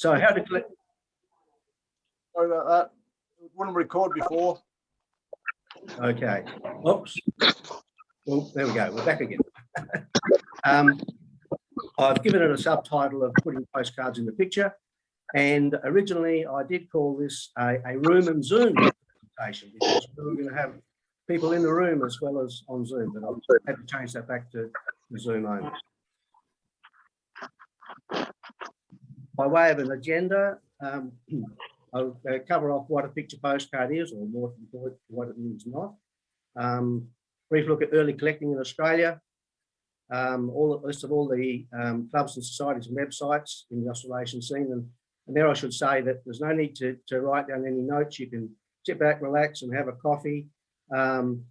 So how to collect? Sorry about that. It wouldn't record before. Okay. Oops. Well, there we go. We're back again. I've given it a subtitle of putting postcards in the picture. And originally I did call this a room and Zoom presentation because we were going to have people in the room as well as on Zoom, but I had to change that back to Zoom only. By way of an agenda, I'll cover off what a picture postcard is, or more what it is not. Brief look at early collecting in Australia. A list of all the clubs and societies and websites in the Australasian scene. And there I should say that there's no need to write down any notes. You can sit back, relax and have a coffee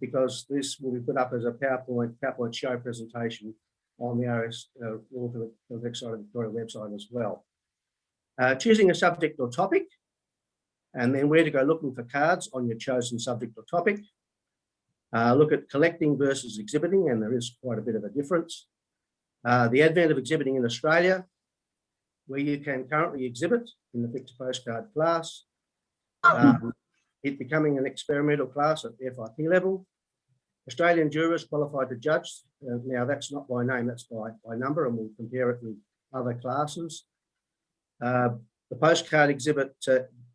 because this will be put up as a PowerPoint show presentation on the Philatelic side of the Victoria website as well. Choosing a subject or topic, and then where to go looking for cards on your chosen subject or topic. Look at collecting versus exhibiting, and there is quite a bit of a difference. The advent of exhibiting in Australia, where you can currently exhibit in the picture postcard class. It becoming an experimental class at the FIP level. Australian jurors qualified to judge. Now that's not by name, that's by number, and we'll compare it with other classes. The postcard exhibit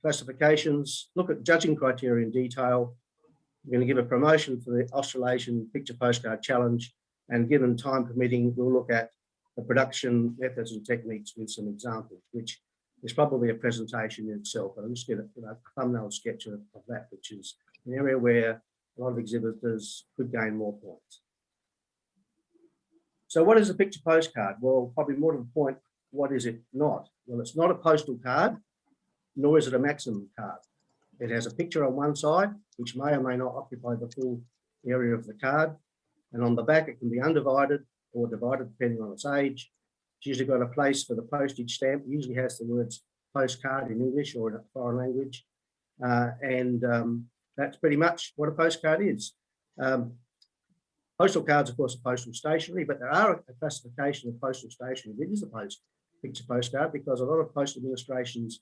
classifications, look at judging criteria in detail. We're going to give a promotion for the Australasian Picture Postcard Challenge, and given time permitting, we'll look at the production methods and techniques with some examples, which is probably a presentation in itself. But I'll just get a thumbnail sketch of that, which is an area where a lot of exhibitors could gain more points. So what is a picture postcard? Well, probably more to the point, what is it not? Well, it's not a postal card, nor is it a maximum card. It has a picture on one side, which may or may not occupy the full area of the card. And on the back, it can be undivided or divided depending on its age. It's usually got a place for the postage stamp. It usually has the words postcard in English or in a foreign language. That's pretty much what a postcard is. Postal cards, of course, are postal stationery, but there are a classification of postal stationery that is a picture postcard because a lot of postal administrations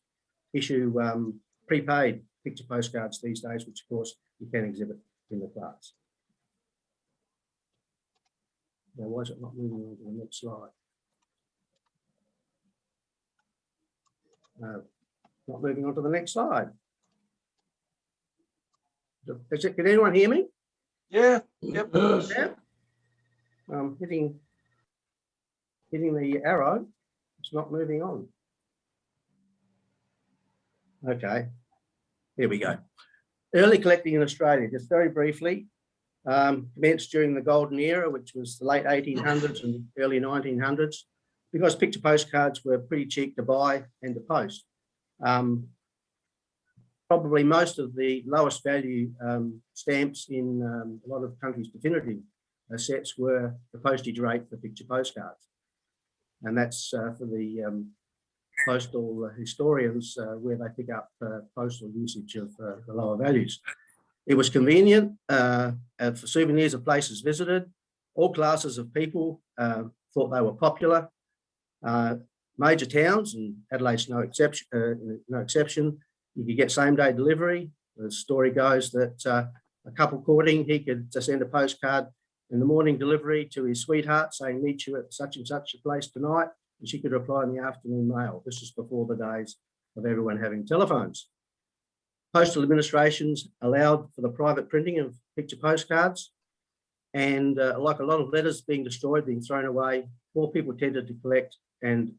issue prepaid picture postcards these days, which of course you can exhibit in the class. Now, why is it not moving on to the next slide? Not moving on to the next slide. Can anyone hear me? Yeah. Yep. Yeah. Hitting the arrow. It's not moving on. Okay. Here we go. Early collecting in Australia, just very briefly, commenced during the golden era, which was the late 1800s and early 1900s, because picture postcards were pretty cheap to buy and to post. Probably most of the lowest value stamps in a lot of countries' definitive sets were the postage rate for picture postcards. And that's for the postal historians where they pick up postal usage of the lower values. It was convenient for souvenirs of places visited. All classes of people thought they were popular. Major towns, and Adelaide's no exception, you could get same-day delivery. The story goes that a couple courting, he could send a postcard in the morning delivery to his sweetheart saying, meet you at such and such a place tonight, and she could reply in the afternoon mail. This is before the days of everyone having telephones. Postal administrations allowed for the private printing of picture postcards, and like a lot of letters being destroyed, being thrown away, more people tended to collect and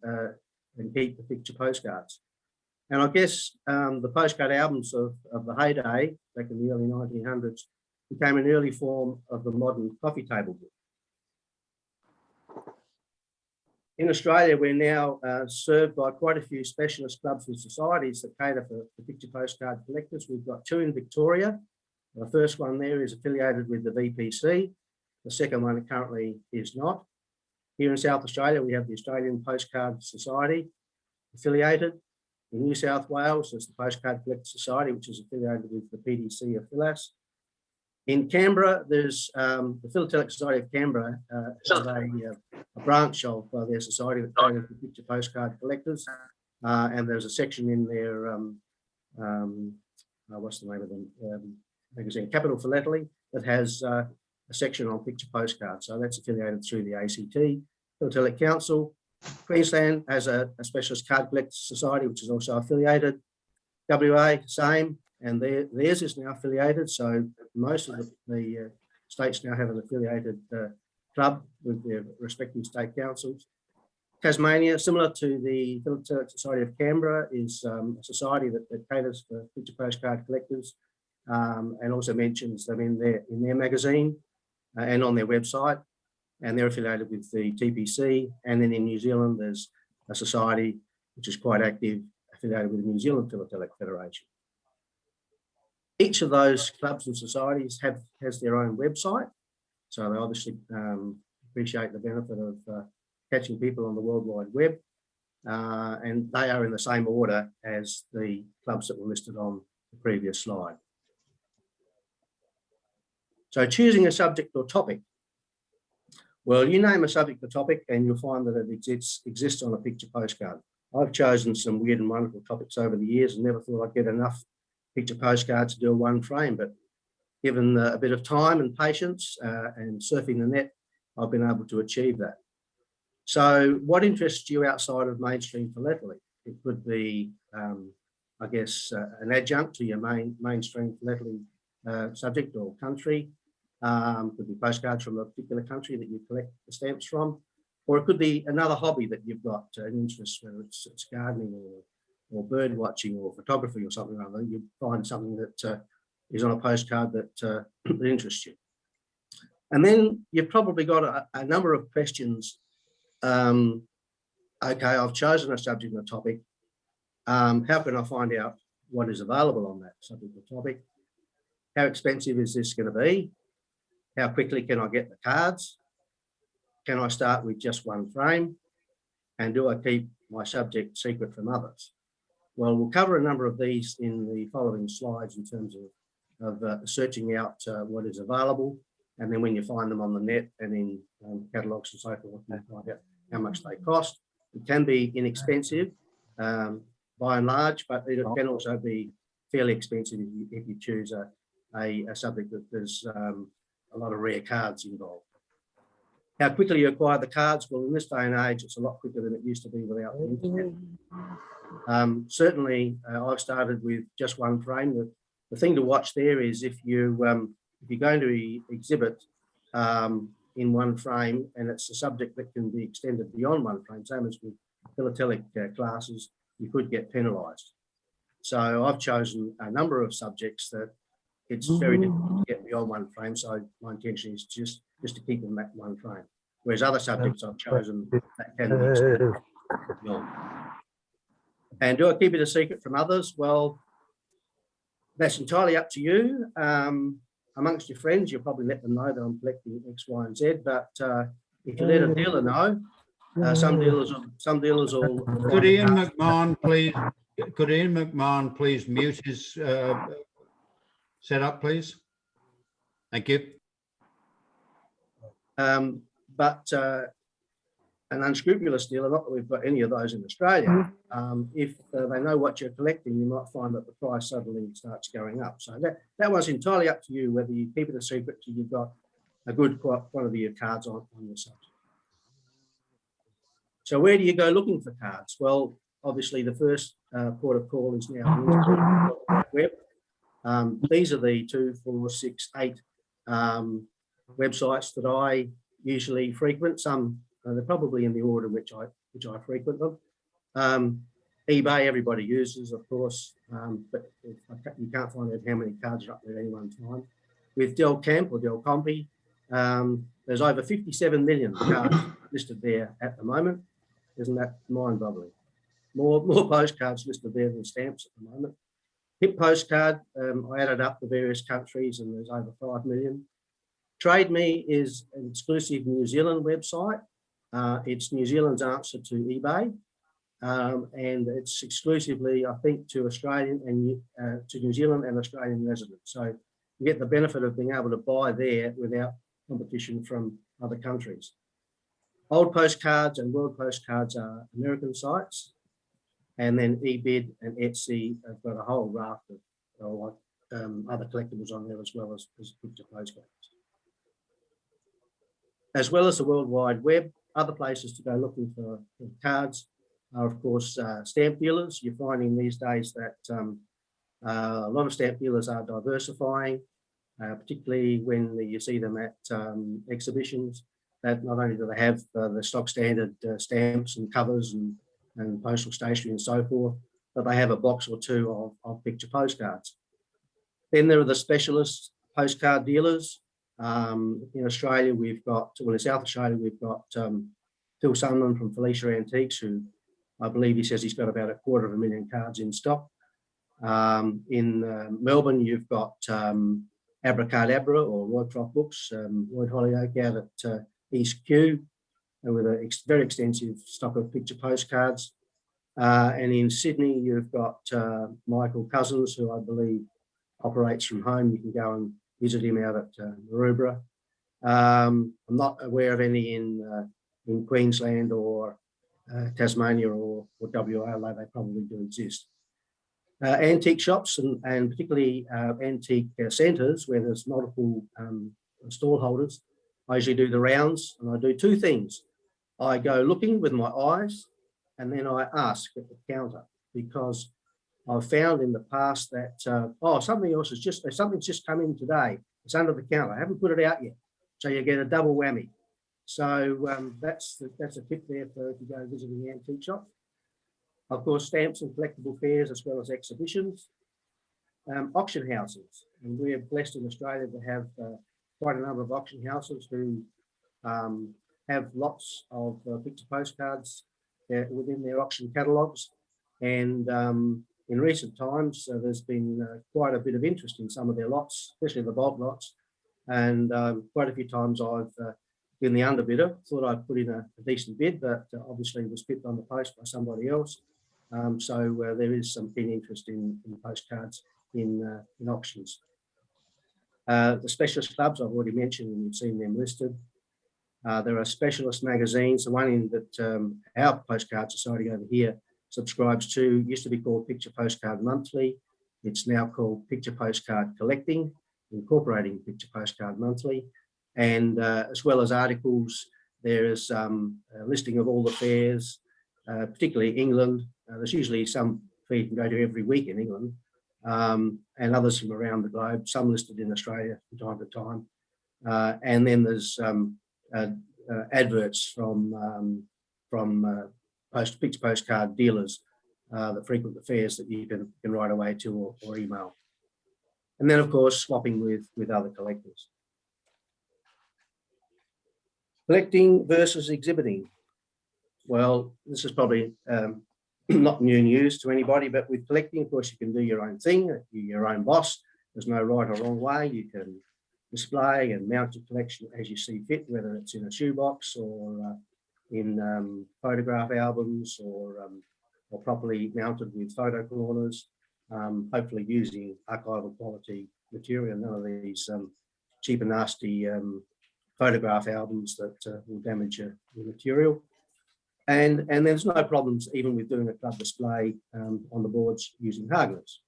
keep the picture postcards. And I guess the postcard albums of the heyday, back in the early 1900s, became an early form of the modern coffee table book. In Australia, we're now served by quite a few specialist clubs and societies that cater for picture postcard collectors. We've got two in Victoria. The first one there is affiliated with the VPC. The second one currently is not. Here in South Australia, we have the Australian Postcard Society affiliated. In New South Wales, there's the Postcard Collector Society, which is affiliated with the PDC of Philas. In Canberra, there's the Philatelic Society of Canberra, has a branch of their society that caters for picture postcard collectors. and there's a section in their, what's the name of the magazine, Capital Philatelic, that has a section on picture postcards. So that's affiliated through the ACT, Philatelic Council. Queensland has a specialist card collectors society, which is also affiliated. WA, same, and theirs is now affiliated. So most of the states now have an affiliated club with their respective state councils. Tasmania, similar to the Philatelic Society of Canberra, is a society that caters for picture postcard collectors, and also mentions them in their magazine and on their website. And they're affiliated with the TPC. And then in New Zealand, there's a society which is quite active, affiliated with the New Zealand Philatelic Federation. Each of those clubs and societies has their own website. So they obviously appreciate the benefit of catching people on the World Wide Web. And they are in the same order as the clubs that were listed on the previous slide. So choosing a subject or topic. Well, you name a subject or topic and you'll find that it exists on a picture postcard. I've chosen some weird and wonderful topics over the years and never thought I'd get enough picture postcards to do a one frame, but given a bit of time and patience and surfing the net, I've been able to achieve that. So what interests you outside of mainstream philately? It could be, I guess, an adjunct to your mainstream philately subject or country. Could be postcards from a particular country that you collect the stamps from, or it could be another hobby that you've got an interest, whether it's gardening or bird watching or photography or something like that. You find something that is on a postcard that interests you. And then you've probably got a number of questions. Okay, I've chosen a subject and a topic. How can I find out what is available on that subject or topic? How expensive is this going to be? How quickly can I get the cards? Can I start with just one frame? And do I keep my subject secret from others? Well, we'll cover a number of these in the following slides in terms of searching out what is available. And then when you find them on the net and in catalogues and so forth, you find out how much they cost. It can be inexpensive by and large, but it can also be fairly expensive if you choose a subject that there's a lot of rare cards involved. How quickly you acquire the cards? Well, in this day and age, it's a lot quicker than it used to be without the internet. Certainly, I've started with just one frame. The thing to watch there is if you're going to exhibit in one frame and it's a subject that can be extended beyond one frame, same as with philatelic classes, you could get penalised. So I've chosen a number of subjects that it's very difficult to get beyond one frame. So my intention is just to keep them at one frame. Whereas other subjects I've chosen that can be extended beyond. And do I keep it a secret from others? Well, that's entirely up to you. Amongst your friends, you'll probably let them know that I'm collecting X, Y, and Z. But if you let a dealer know, some dealers will. Could Ian McMahon please? Could Ian McMahon please mute his setup, please? Thank you. But an unscrupulous dealer, not that we've got any of those in Australia, if they know what you're collecting, you might find that the price suddenly starts going up. So that was entirely up to you whether you keep it a secret till you've got a good quantity of cards on your subject. So where do you go looking for cards? Well, obviously the first port of call is now the web. These are the 2, 4, 6, 8 websites that I usually frequent. Some they're probably in the order which I frequent them. eBay, everybody uses, of course, but you can't find out how many cards are up there at any one time. With Del Camp or Del Compi, there's over 57 million cards listed there at the moment. Isn't that mind-boggling? More postcards listed there than stamps at the moment. Hip Postcard, I added up the various countries and there's over 5 million. Trade Me is an exclusive New Zealand website. It's New Zealand's answer to eBay. And it's exclusively, I think, to Australian and to New Zealand and Australian residents. So you get the benefit of being able to buy there without competition from other countries. Old Postcards and World Postcards are American sites. And then eBid and Etsy have got a whole raft of other collectibles on there, as well as picture postcards. As well as the World Wide Web, other places to go looking for cards are, of course, stamp dealers. You're finding these days that a lot of stamp dealers are diversifying, particularly when you see them at exhibitions, that not only do they have the stock standard stamps and covers and postal stationery and so forth, but they have a box or two of picture postcards. Then there are the specialist postcard dealers. In Australia, we've got, well, in South Australia, we've got Phil Sunderland from Felicia Antiques, who I believe he says he's got about 250,000 cards in stock. In Melbourne, you've got Abracadabra or Roycroft Books, Lloyd Hollyoake out at East Kew, with a very extensive stock of picture postcards. And in Sydney, you've got Michael Cousins, who I believe operates from home. You can go and visit him out at Maroubra. I'm not aware of any in Queensland or Tasmania or WA, although they probably do exist. Antique shops and particularly antique centres where there's multiple stall holders, I usually do the rounds, and I do two things. I go looking with my eyes, and then I ask at the counter, because I've found in the past that something's just come in today. It's under the counter. I haven't put it out yet, so you get a double whammy. So that's a tip there for if you go visiting the antique shop. Of course, stamps and collectible fairs, as well as exhibitions. Auction houses, and we're blessed in Australia to have quite a number of auction houses who have lots of picture postcards within their auction catalogues. And in recent times, there's been quite a bit of interest in some of their lots, especially the bulk lots. And quite a few times I've been the underbidder, thought I'd put in a decent bid, but obviously was pipped on the post by somebody else. So there is some keen interest in postcards in auctions. The specialist clubs, I've already mentioned, and you've seen them listed. There are specialist magazines. The one in that our Postcard Society over here subscribes to used to be called Picture Postcard Monthly. It's now called Picture Postcard Collecting, incorporating Picture Postcard Monthly. And as well as articles, there is a listing of all the fairs, particularly England. There's usually some fair you can go to every week in England, and others from around the globe, some listed in Australia from time to time. And then there's adverts from picture postcard dealers that frequent the fairs that you can write away to or email. And then, of course, swapping with other collectors. Collecting versus exhibiting. Well, this is probably not new news to anybody, but with collecting, of course, you can do your own thing. You're your own boss. There's no right or wrong way. You can display and mount your collection as you see fit, whether it's in a shoebox or in photograph albums or properly mounted with photo corners, hopefully using archival quality material, none of these cheap and nasty photograph albums that will damage your material. And there's no problems even with doing a club display on the boards using hardness.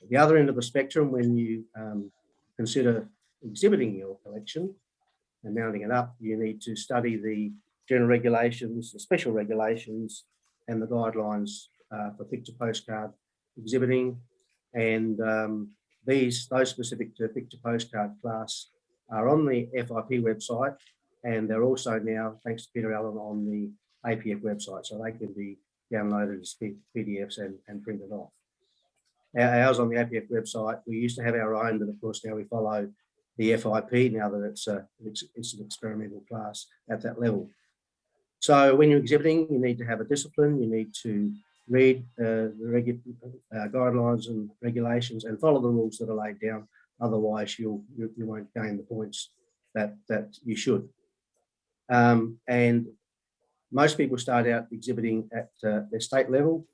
At the other end of the spectrum, when you consider exhibiting your collection and mounting it up, you need to study the general regulations, the special regulations, and the guidelines for picture postcard exhibiting. And those specific to picture postcard class are on the FIP website, and they're also now, thanks to Peter Allen, on the APF website, so they can be downloaded as PDFs and printed off. Ours on the APF website, we used to have our own, but of course now we follow the FIP now that it's an experimental class at that level. So when you're exhibiting, you need to have a discipline, you need to read the guidelines and regulations and follow the rules that are laid down. Otherwise, you won't gain the points that you should. And most people start out exhibiting at their state level.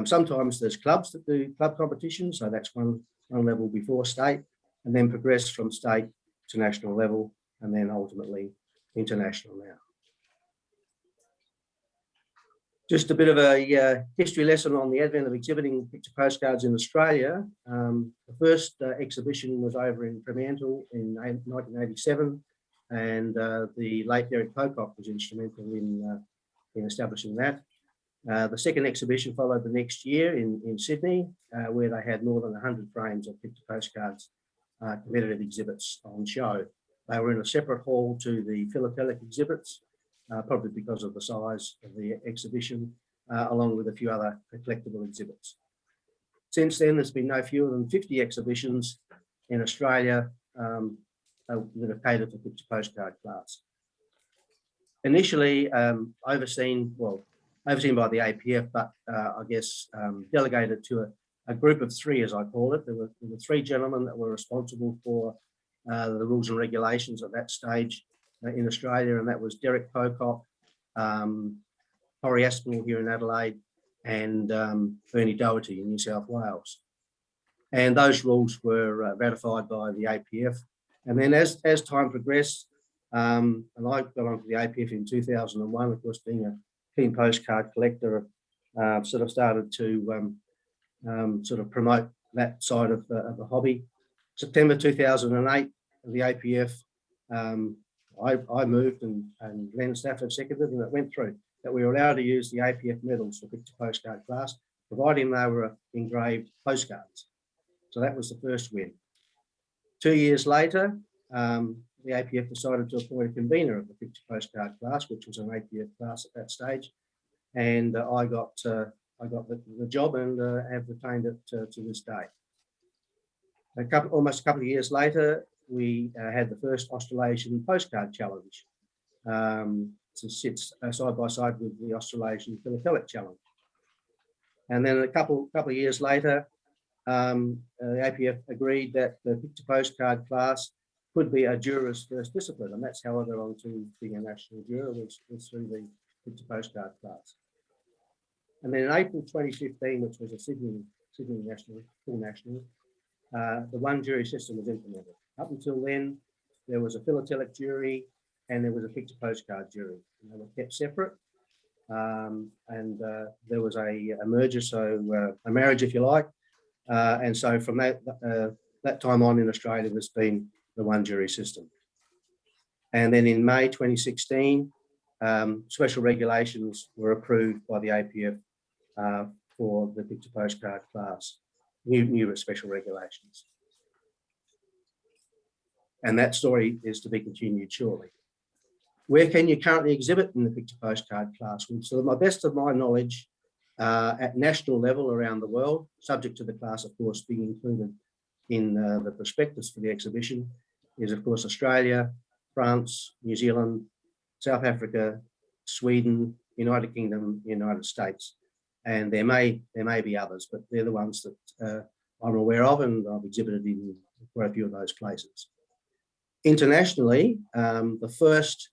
Sometimes there's clubs that do club competitions, so that's one level before state, and then progress from state to national level, and then ultimately international now. Just a bit of a history lesson on the advent of exhibiting picture postcards in Australia. The first exhibition was over in Fremantle in 1987, and the late Derek Pocock was instrumental in establishing that. The second exhibition followed the next year in Sydney, where they had more than 100 frames of picture postcards, competitive exhibits on show. They were in a separate hall to the Philatelic exhibits, probably because of the size of the exhibition, along with a few other collectible exhibits. Since then, there's been no fewer than 50 exhibitions in Australia that have catered for picture postcard class. Initially overseen by the APF, but I guess delegated to a group of three, as I call it. There were three gentlemen that were responsible for the rules and regulations at that stage in Australia, and that was Derek Pocock, Corey Aspinall here in Adelaide, and Bernie Doherty in New South Wales. And those rules were ratified by the APF. And then as time progressed, and I got onto the APF in 2001, of course, being a keen postcard collector, sort of started to sort of promote that side of the hobby. September 2008, the APF, I moved and Glenn Stafford seconded, and it went through that we were allowed to use the APF medals for picture postcard class, providing they were engraved postcards. So that was the first win. 2 years later, the APF decided to appoint a convener of the picture postcard class, which was an APF class at that stage, and I got the job and have retained it to this day. Almost a couple of years later, we had the first Australasian postcard challenge. It sits side by side with the Australasian Philatelic challenge. And then a couple of years later, the APF agreed that the picture postcard class could be a juror's first discipline, and that's how I got on to being a national juror, was through the picture postcard class. And then in April 2015, which was a Sydney national, full national, the one jury system was implemented. Up until then, there was a philatelic jury and there was a picture postcard jury. And they were kept separate, and there was a merger, so a marriage, if you like. And so from that time on in Australia, there's been the one jury system. And then in May 2016, special regulations were approved by the APF for the picture postcard class, new special regulations. And that story is to be continued shortly. Where can you currently exhibit in the picture postcard class? So to the best of my knowledge, at national level around the world, subject to the class, of course, being included in the prospectus for the exhibition, is of course Australia, France, New Zealand, South Africa, Sweden, United Kingdom, United States. And there may be others, but they're the ones that I'm aware of, and I've exhibited in quite a few of those places. Internationally, the first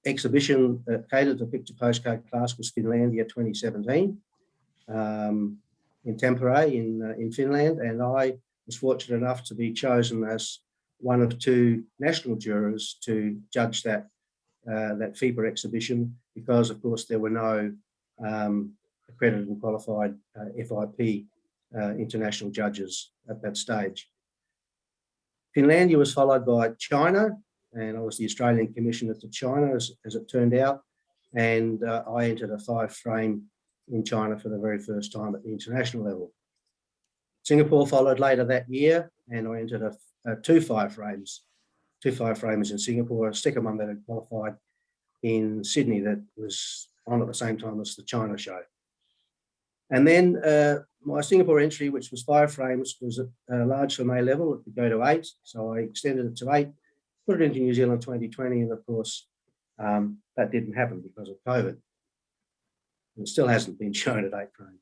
exhibition that catered to picture postcard class was Finlandia 2017 in Tampere in Finland, and I was fortunate enough to be chosen as one of two national jurors to judge that FIBA exhibition, because of course there were no accredited and qualified FIP international judges at that stage. Finlandia was followed by China, and I was the Australian commissioner to China as it turned out, and I entered a 5-frame in China for the very first time at the international level. Singapore followed later that year, and I entered two 5-frames in Singapore, a second one that had qualified in Sydney that was on at the same time as the China show. And then my Singapore entry, which was 5 frames, was at a large for May level. It could go to 8, so I extended it to 8, put it into New Zealand 2020, and of course, that didn't happen because of COVID. It still hasn't been shown at 8 frames.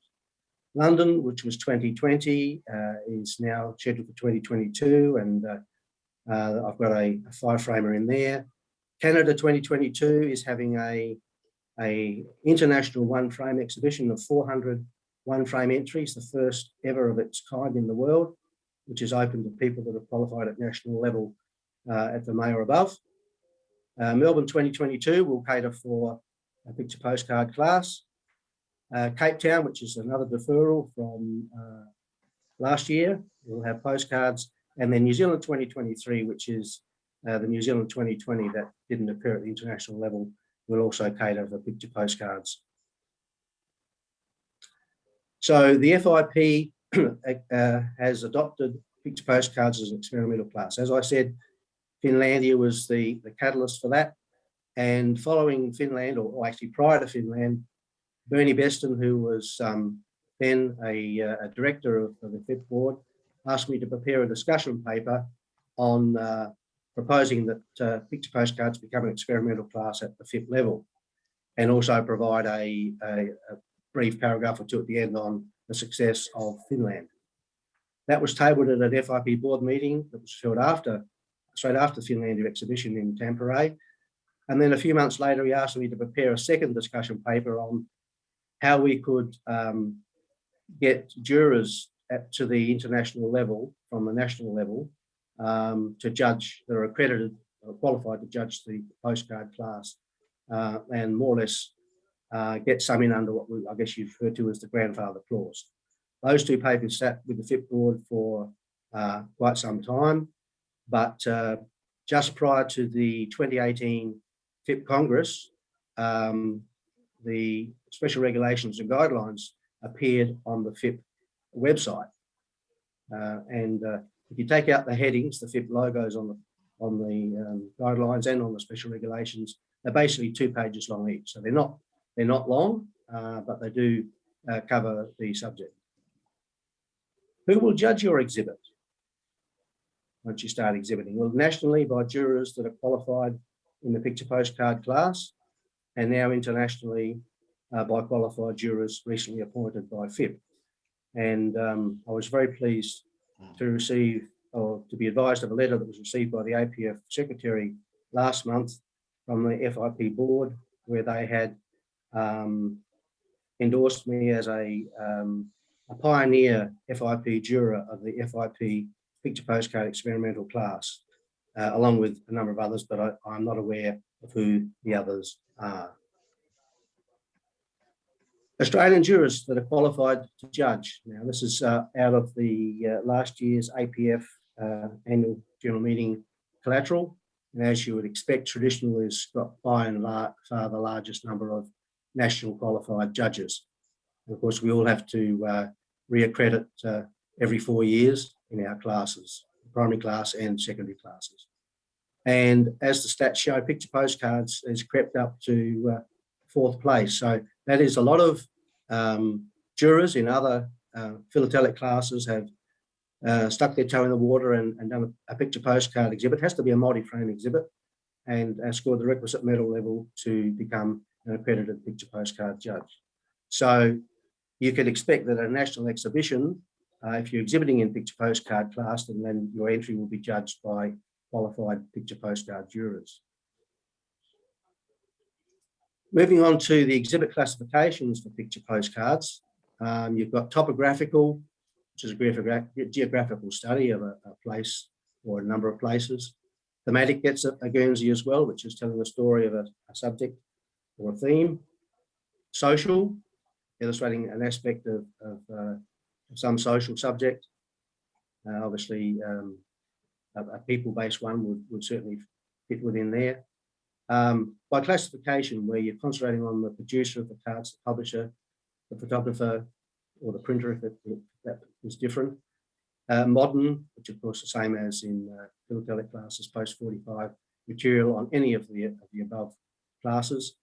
London, which was 2020, is now scheduled for 2022, and I've got a 5-framer in there. Canada 2022 is having a international 1-frame exhibition of 400 1-frame entries, the first ever of its kind in the world, which is open to people that have qualified at national level at the May or above. Melbourne 2022 will cater for a picture postcard class. Cape Town, which is another deferral from last year, we'll have postcards, and then New Zealand 2023, which is the New Zealand 2020 that didn't occur at the international level, will also cater for picture postcards. So the FIP has adopted picture postcards as an experimental class. As I said, Finlandia was the catalyst for that. And following Finland, or actually prior to Finland, Bernie Beston, who was then a director of the FIP board, asked me to prepare a discussion paper on proposing that picture postcards become an experimental class at the FIP level, and also provide a brief paragraph or two at the end on the success of Finland. That was tabled at an FIP board meeting that was held straight after the Finlandia exhibition in Tampere. And then a few months later, he asked me to prepare a second discussion paper on how we could get jurors to the international level from the national level to judge, that are accredited or qualified to judge the postcard class, and more or less get some in under what I guess you refer to as the grandfather clause. Those two papers sat with the FIP board for quite some time, but just prior to the 2018 FIP Congress, the special regulations and guidelines appeared on the FIP website. And if you take out the headings, the FIP logos on the guidelines and on the special regulations, they're basically 2 pages long each. So they're not long, but they do cover the subject. Who will judge your exhibit once you start exhibiting? Well, nationally by jurors that are qualified in the picture postcard class, and now internationally by qualified jurors recently appointed by FIP. And I was very pleased to receive, or to be advised of, a letter that was received by the APF secretary last month from the FIP board, where they had endorsed me as a pioneer FIP juror of the FIP picture postcard experimental class, along with a number of others, but I'm not aware of who the others are. Australian jurors that are qualified to judge. Now, this is out of the last year's APF annual general meeting collateral. And as you would expect, traditional has got by and far the largest number of national qualified judges. And of course, we all have to reaccredit every 4 years in our classes, primary class and secondary classes. And as the stats show, picture postcards has crept up to 4th place. So that is a lot of jurors in other philatelic classes have stuck their toe in the water and done a picture postcard exhibit. It has to be a multi-frame exhibit, and scored the requisite medal level to become an accredited picture postcard judge. So you can expect that at a national exhibition, if you're exhibiting in picture postcard class, then your entry will be judged by qualified picture postcard jurors. Moving on to the exhibit classifications for picture postcards, you've got topographical, which is a geographical study of a place or a number of places. Thematic gets a Guernsey as well, which is telling the story of a subject or a theme. Social, illustrating an aspect of some social subject. Obviously, a people-based one would certainly fit within there. By classification, where you're concentrating on the producer of the cards, the publisher, the photographer, or the printer, if that is different. Modern, which of course is the same as in philatelic classes, post-45 material on any of the above classes.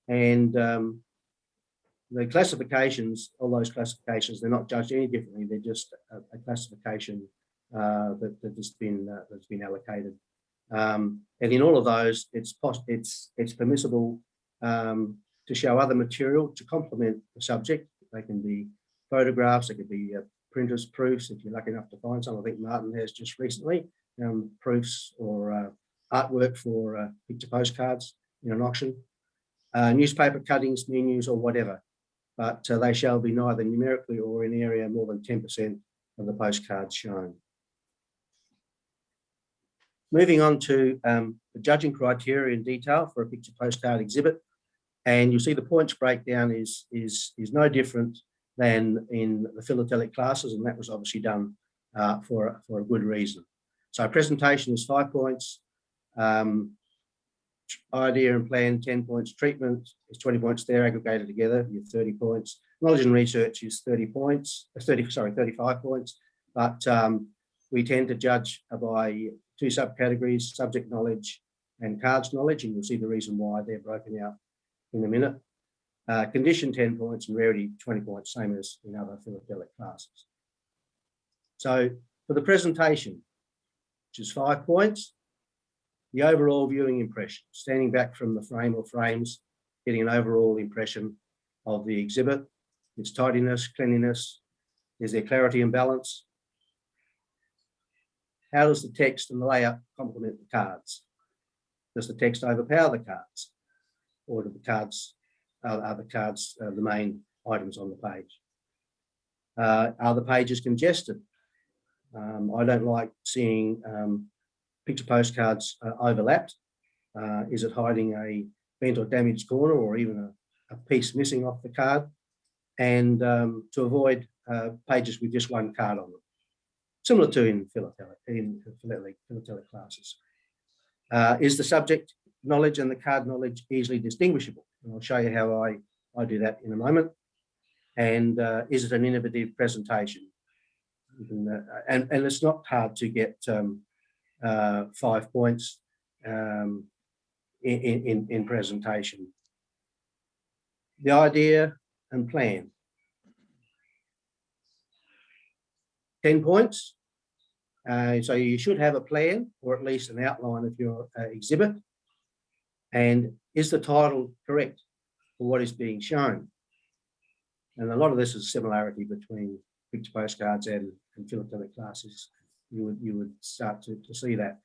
And the classifications, all those classifications, they're not judged any differently. They're just a classification that has been allocated. And in all of those, it's permissible to show other material to complement the subject. They can be photographs, they could be printers' proofs, if you're lucky enough to find some. I think Martin has just recently proofs or artwork for picture postcards in an auction. Newspaper cuttings, menus, or whatever, but they shall be neither numerically or in area more than 10% of the postcards shown. Moving on to the judging criteria in detail for a picture postcard exhibit. And you see the points breakdown is no different than in the philatelic classes, and that was obviously done for a good reason. So presentation is 5 points, idea and plan 10 points, treatment is 20 points. They're aggregated together, you have 30 points. Knowledge and research is 35 points, but we tend to judge by 2 subcategories, subject knowledge and cards knowledge, and you'll see the reason why they're broken out in a minute. Condition 10 points and rarity 20 points, same as in other philatelic classes. So for the presentation, which is 5 points, the overall viewing impression, standing back from the frame or frames, getting an overall impression of the exhibit, its tidiness, cleanliness, is there clarity and balance? How does the text and the layout complement the cards? Does the text overpower the cards? Or do the cards, are the cards the main items on the page? Are the pages congested? I don't like seeing picture postcards overlapped. Is it hiding a bent or damaged corner or even a piece missing off the card? And to avoid pages with just one card on them, similar to in philatelic classes. Is the subject knowledge and the card knowledge easily distinguishable? And I'll show you how I do that in a moment. And is it an innovative presentation? And it's not hard to get 5 points in presentation. The idea and plan. 10 points. So you should have a plan or at least an outline of your exhibit. And is the title correct for what is being shown? And a lot of this is similarity between picture postcards and philatelic classes. You would start to see that.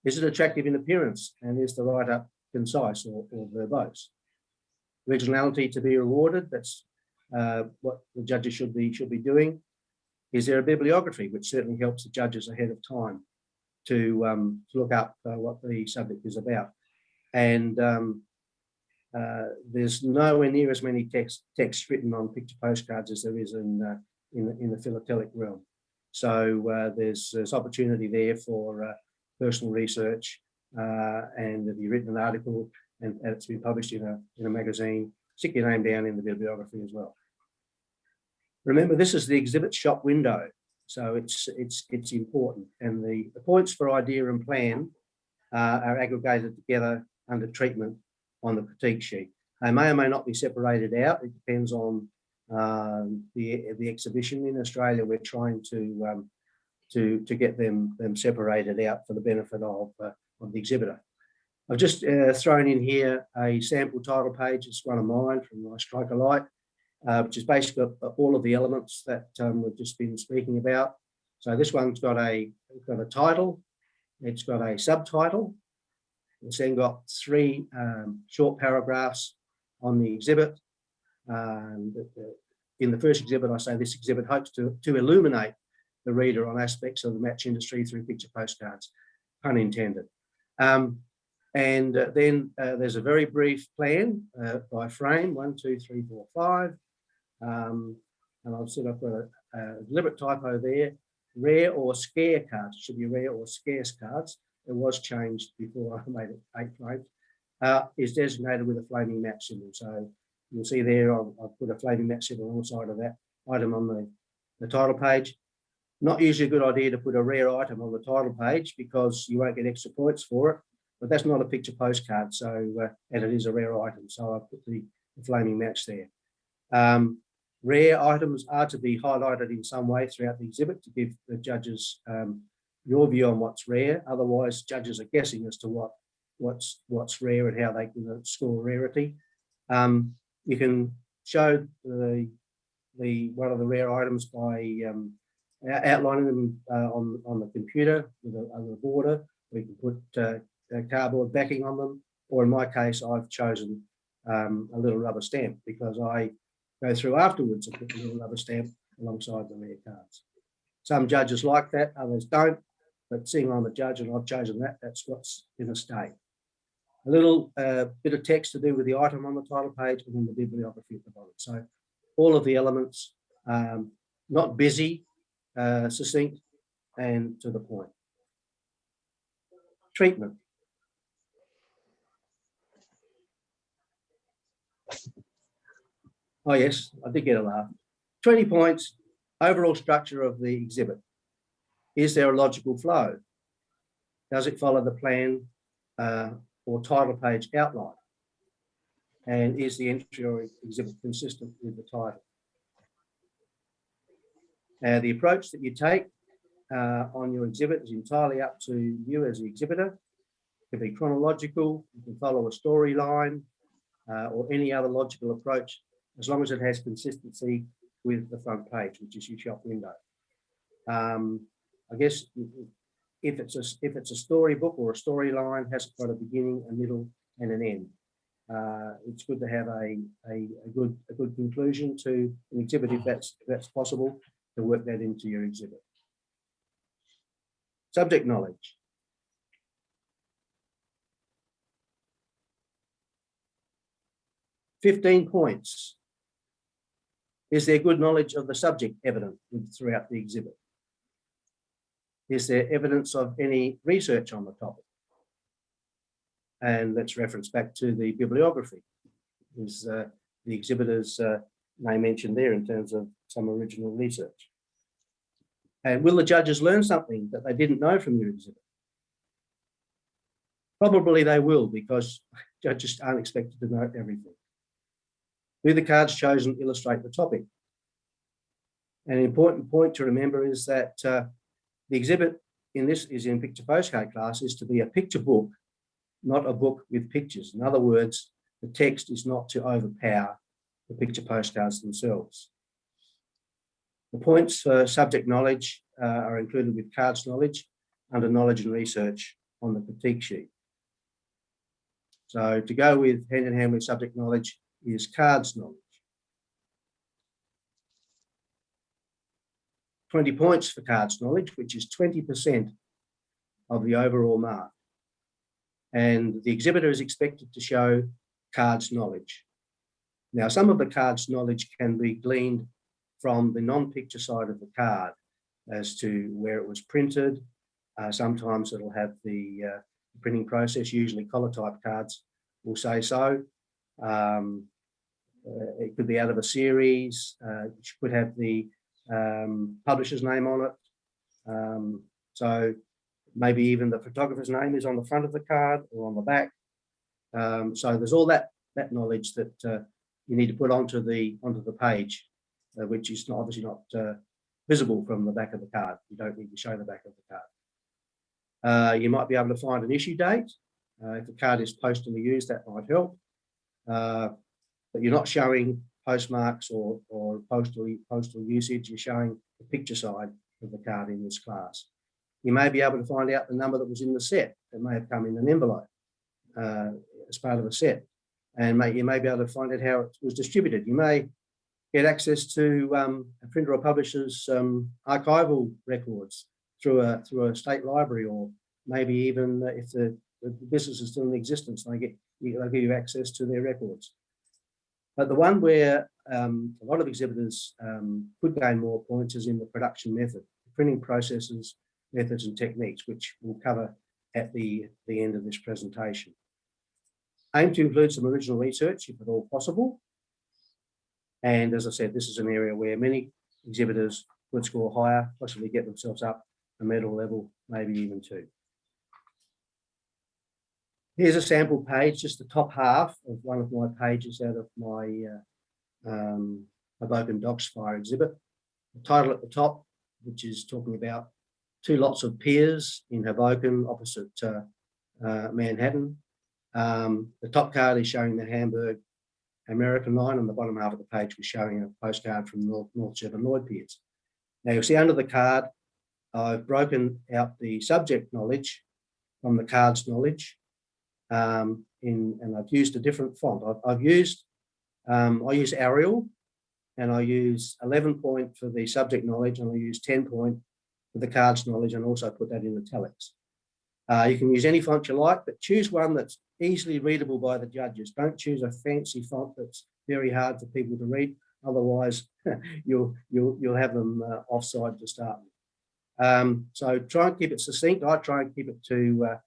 Is it attractive in appearance? And is the write-up concise or verbose? Originality to be rewarded, that's what the judges should be doing. Is there a bibliography, which certainly helps the judges ahead of time to look up what the subject is about? And there's nowhere near as many texts written on picture postcards as there is in the philatelic realm. So there's opportunity there for personal research, and if you've written an article and it's been published in a magazine, stick your name down in the bibliography as well. Remember, this is the exhibit shop window, so it's important. And the points for idea and plan are aggregated together under treatment on the critique sheet. They may or may not be separated out. It depends on the exhibition. In Australia, we're trying to get them separated out for the benefit of the exhibitor. I've just thrown in here a sample title page. It's one of mine from my Striker Light, which is basically all of the elements that we've just been speaking about. So this one's got a title, it's got a subtitle, it's then got 3 short paragraphs on the exhibit. In the first exhibit, I say this exhibit hopes to illuminate the reader on aspects of the match industry through picture postcards, pun intended. And then there's a very brief plan by frame, 1, 2, 3, 4, 5. And I've said I've got a deliberate typo there. Rare or scare cards, it should be rare or scarce cards. It was changed before I made it 8 frames. Is designated with a flaming match symbol. So you'll see there, I've put a flaming match symbol alongside of that item on the title page. Not usually a good idea to put a rare item on the title page because you won't get extra points for it, but that's not a picture postcard, so and it is a rare item, so I put the flaming match there. Rare items are to be highlighted in some way throughout the exhibit to give the judges your view on what's rare. Otherwise, judges are guessing as to what's rare and how they can score rarity. You can show one of the rare items by outlining them on the computer with a border. We can put cardboard backing on them, or in my case, I've chosen a little rubber stamp because I go through afterwards and put a little rubber stamp alongside the rare cards. Some judges like that, others don't, but seeing I'm a judge and I've chosen that, that's what's going to stay. a little bit of text to do with the item on the title page, and then the bibliography at the bottom. So all of the elements, not busy, succinct, and to the point. Treatment. Oh yes, I did get a laugh. 20 points, overall structure of the exhibit. Is there a logical flow? Does it follow the plan or title page outline? And is the entry or exhibit consistent with the title? The approach that you take on your exhibit is entirely up to you as the exhibitor. It can be chronological, you can follow a storyline or any other logical approach, as long as it has consistency with the front page, which is your shop window. I guess if it's a storybook or a storyline, has got a beginning, a middle, and an end. It's good to have a good conclusion to an exhibit if that's possible, to work that into your exhibit. Subject knowledge. $15 points. Is there good knowledge of the subject evident throughout the exhibit? Is there evidence of any research on the topic? And let's reference back to the bibliography. Is the exhibitor's name mentioned there in terms of some original research? And will the judges learn something that they didn't know from your exhibit? Probably they will, because judges aren't expected to know everything. Do the cards chosen illustrate the topic? An important point to remember is that the exhibit in this is in picture postcard class is to be a picture book, not a book with pictures. In other words, the text is not to overpower the picture postcards themselves. The points for subject knowledge are included with cards knowledge under knowledge and research on the critique sheet. So to go with hand in hand with subject knowledge is cards knowledge. 20 points for cards knowledge, which is 20% of the overall mark. And the exhibitor is expected to show cards knowledge. Now, some of the cards knowledge can be gleaned from the non-picture side of the card as to where it was printed. Sometimes it'll have the printing process, usually collar type cards will say so. It could be out of a series, which could have the publisher's name on it. So maybe even the photographer's name is on the front of the card or on the back. So there's all that knowledge that you need to put onto the page, which is obviously not visible from the back of the card. You don't need to show the back of the card. You might be able to find an issue date. If the card is postumely used, that might help. But you're not showing postmarks or postal usage. You're showing the picture side of the card in this class. You may be able to find out the number that was in the set. It may have come in an envelope as part of a set. And you may be able to find out how it was distributed. You may get access to a printer or publisher's archival records through a state library, or maybe even if the business is still in existence, they'll give you access to their records. But the one where a lot of exhibitors could gain more points is in the production method, the printing processes, methods and techniques, which we'll cover at the end of this presentation. Aim to include some original research, if at all possible. And as I said, this is an area where many exhibitors would score higher, possibly get themselves up a medal level, maybe even 2. Here's a sample page, just the top half of one of my pages out of my Hoboken Docks Fire exhibit. The title at the top, which is talking about 2 lots of piers in Hoboken opposite Manhattan. The top card is showing the Hamburg American line, and the bottom half of the page was showing a postcard from North Shepparton Lloyd piers. Now you'll see under the card, I've broken out the subject knowledge from the cards knowledge, and I've used a different font. I use Arial, and I use 11 point for the subject knowledge, and I use 10 point for the cards knowledge, and also put that in italics. You can use any font you like, but choose one that's easily readable by the judges. Don't choose a fancy font that's very hard for people to read. Otherwise, you'll have them offside to start with. So try and keep it succinct. I try and keep it to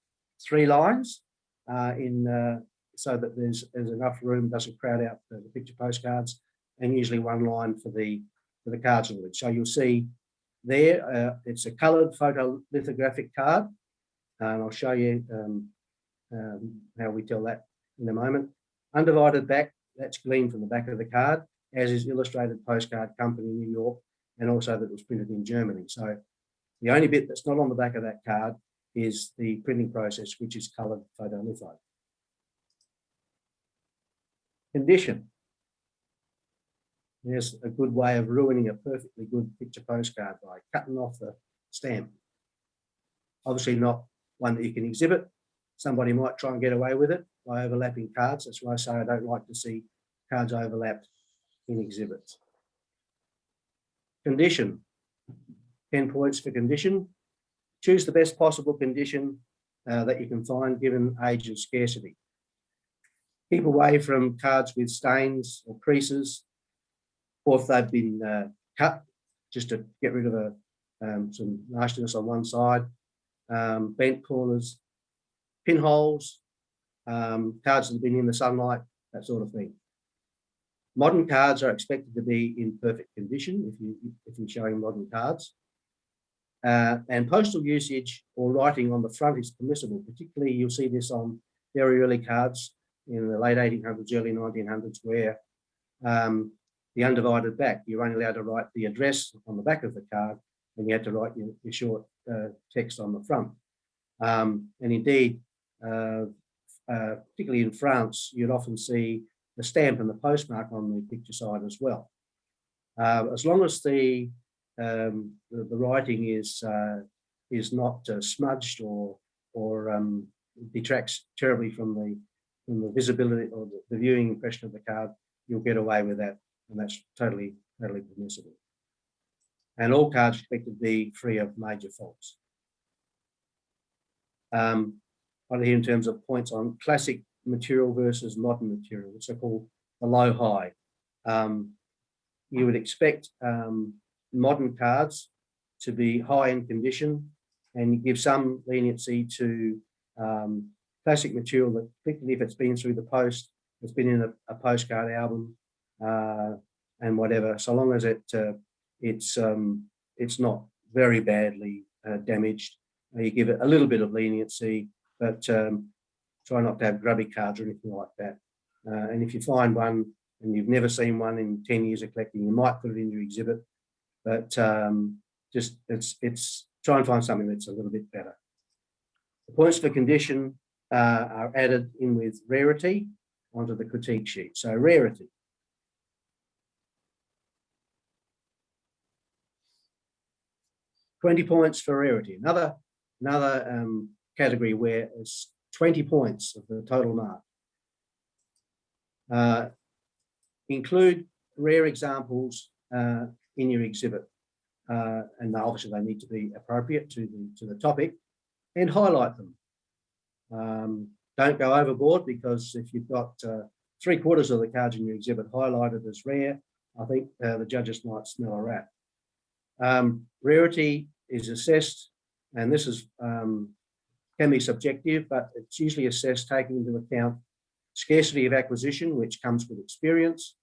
3 lines so that there's enough room, doesn't crowd out the picture postcards, and usually 1 line for the cards on it. So you'll see there, it's a coloured photolithographic card, and I'll show you how we tell that in a moment. Undivided back, that's gleaned from the back of the card, as is Illustrated Postcard Company, New York, and also that it was printed in Germany. So the only bit that's not on the back of that card is the printing process, which is coloured photolitho. Condition. There's a good way of ruining a perfectly good picture postcard by cutting off the stamp. Obviously not one that you can exhibit. Somebody might try and get away with it by overlapping cards. That's why I say I don't like to see cards overlapped in exhibits. Condition. 10 points for condition. Choose the best possible condition that you can find given age and scarcity. Keep away from cards with stains or creases, or if they've been cut, just to get rid of some nastiness on one side, bent corners, pinholes, cards that have been in the sunlight, that sort of thing. Modern cards are expected to be in perfect condition if you're showing modern cards. And postal usage or writing on the front is permissible. Particularly, you'll see this on very early cards in the late 1800s, early 1900s, where the undivided back, you're only allowed to write the address on the back of the card, and you had to write your short text on the front. And indeed, particularly in France, you'd often see the stamp and the postmark on the picture side as well. As long as the writing is not smudged or detracts terribly from the visibility or the viewing impression of the card, you'll get away with that, and that's totally permissible. And all cards expected to be free of major faults. Right here in terms of points on classic material versus modern material, which are called the low-high. You would expect modern cards to be high in condition, and you give some leniency to classic material that, particularly if it's been through the post, it's been in a postcard album and whatever, so long as it's not very badly damaged. You give it a little bit of leniency, but try not to have grubby cards or anything like that. And if you find one and you've never seen one in 10 years of collecting, you might put it in your exhibit, but just it's try and find something that's a little bit better. The points for condition are added in with rarity onto the critique sheet. So rarity. $20 points for rarity. Another category where it's 20 points of the total mark. Include rare examples in your exhibit, and obviously they need to be appropriate to the topic, and highlight them. Don't go overboard, because if you've got 3/4 of the cards in your exhibit highlighted as rare, I think the judges might smell a rat. Rarity is assessed, and this is can be subjective, but it's usually assessed taking into account scarcity of acquisition, which comes with experience,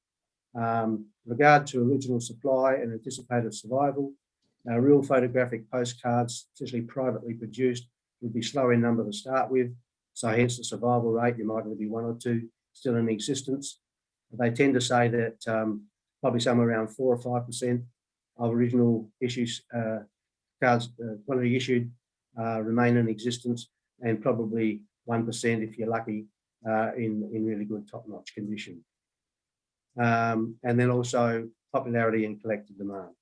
regard to original supply and anticipated survival. Real photographic postcards, especially privately produced, would be slower in number to start with, so hence the survival rate. You might only be 1 or 2 still in existence. They tend to say that probably somewhere around 4 or 5% of original issues cards quantity issued remain in existence, and probably 1% if you're lucky in really good top-notch condition. And then also popularity and collector demand.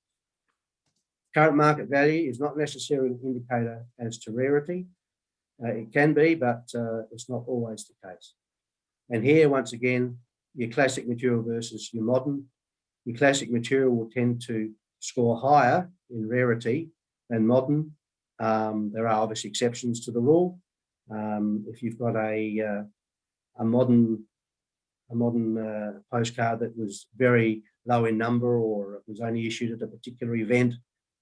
Current market value is not necessarily an indicator as to rarity. It can be, but it's not always the case. And here, once again, your classic material versus your modern. Your classic material will tend to score higher in rarity than modern. There are obviously exceptions to the rule. If you've got a a modern postcard that was very low in number, or it was only issued at a particular event,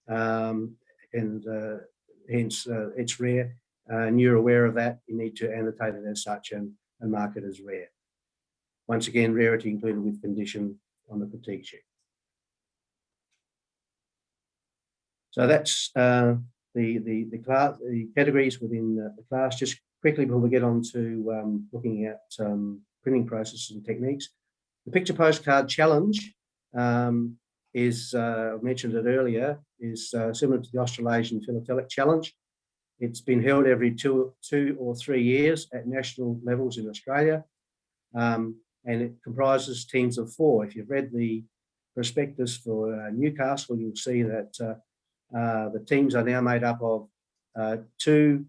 and hence it's rare. And you're aware of that, you need to annotate it as such and mark it as rare. Once again, rarity included with condition on the critique sheet. So that's the class, the categories within the class. Just quickly before we get on to looking at printing processes and techniques, the picture postcard challenge is, I mentioned it earlier, is similar to the Australasian Philatelic challenge. It's been held every two or 3 years at national levels in Australia, and it comprises teams of 4. If you've read the prospectus for Newcastle, you'll see that the teams are now made up of 2